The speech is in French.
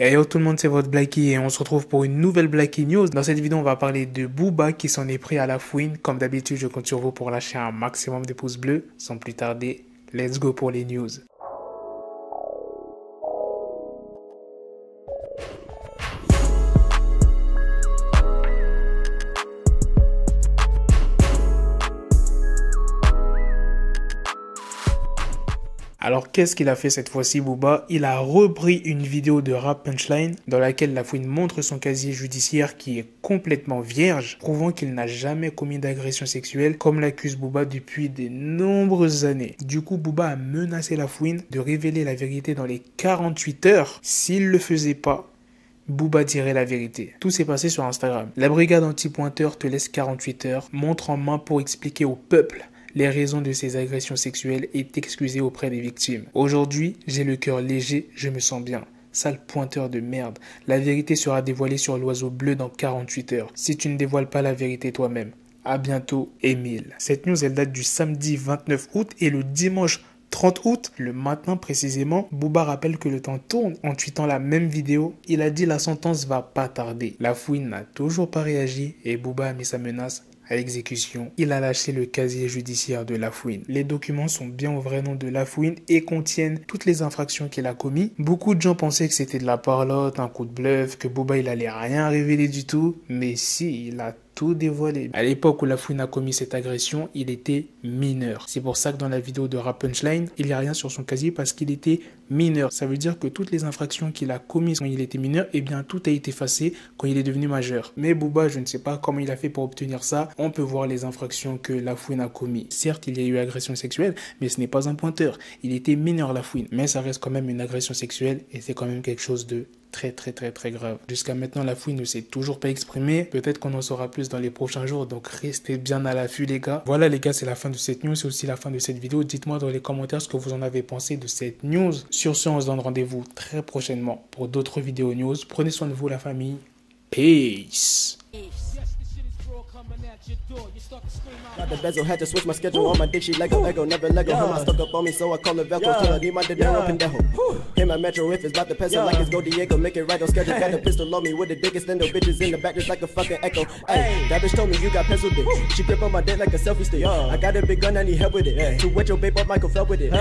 Et yo tout le monde, c'est votre Blacky et on se retrouve pour une nouvelle Blacky News. Dans cette vidéo, on va parler de Booba qui s'en est pris à la fouine. Comme d'habitude, je compte sur vous pour lâcher un maximum de pouces bleus. Sans plus tarder, let's go pour les news. Alors qu'est-ce qu'il a fait cette fois-ci Booba? Il a repris une vidéo de Rap Punchline dans laquelle La Fouine montre son casier judiciaire qui est complètement vierge, prouvant qu'il n'a jamais commis d'agression sexuelle comme l'accuse Booba depuis de nombreuses années. Du coup, Booba a menacé La Fouine de révéler la vérité dans les 48 heures. S'il le faisait pas, Booba dirait la vérité. Tout s'est passé sur Instagram. La brigade anti-pointeur te laisse 48 heures, montre en main pour expliquer au peuple les raisons de ces agressions sexuelles et t'excuser auprès des victimes. Aujourd'hui, j'ai le cœur léger, je me sens bien. Sale pointeur de merde. La vérité sera dévoilée sur l'oiseau bleu dans 48 heures. Si tu ne dévoiles pas la vérité toi-même. À bientôt, Émile. Cette news, elle date du samedi 29 août et le dimanche 30 août, le matin précisément, Booba rappelle que le temps tourne en tweetant la même vidéo. Il a dit la sentence va pas tarder. La Fouine n'a toujours pas réagi et Booba a mis sa menace à exécution. Il a lâché le casier judiciaire de La Fouine. Les documents sont bien au vrai nom de La Fouine et contiennent toutes les infractions qu'il a commis. Beaucoup de gens pensaient que c'était de la parlotte, un coup de bluff, que Booba il allait rien révéler du tout, mais si, il a tout dévoilé. À l'époque où La Fouine a commis cette agression, il était mineur. C'est pour ça que dans la vidéo de Rap Punchline, il n'y a rien sur son casier parce qu'il était mineur. Ça veut dire que toutes les infractions qu'il a commises quand il était mineur, eh bien tout a été effacé quand il est devenu majeur. Mais Booba, je ne sais pas comment il a fait pour obtenir ça. On peut voir les infractions que La Fouine a commises. Certes, il y a eu agression sexuelle, mais ce n'est pas un pointeur. Il était mineur La Fouine, mais ça reste quand même une agression sexuelle et c'est quand même quelque chose de très grave. Jusqu'à maintenant, La Fouine ne s'est toujours pas exprimé. Peut-être qu'on en saura plus dans les prochains jours, donc restez bien à l'affût les gars. Voilà les gars, c'est la fin de cette news, c'est aussi la fin de cette vidéo. Dites-moi dans les commentaires ce que vous en avez pensé de cette news. Sur ce, on se donne rendez-vous très prochainement pour d'autres vidéos news. Prenez soin de vous la famille. Peace. Got the bezel, had to switch my schedule on my dick, she Lego, never Lego. Him, I stuck up on me, so I call it Velcro. Till I need my dinero pendejo. Hit my metro if it's about to peso, like it's Go Diego, make it right on schedule. Got the pistol on me with the dick extendo, bitches in the back just like a fucking echo. Hey, that bitch told me you got pencil dick. She grip on my dick like a selfie stick. I got a big gun, I need help with it. To wet your babe up, Michael fell with it.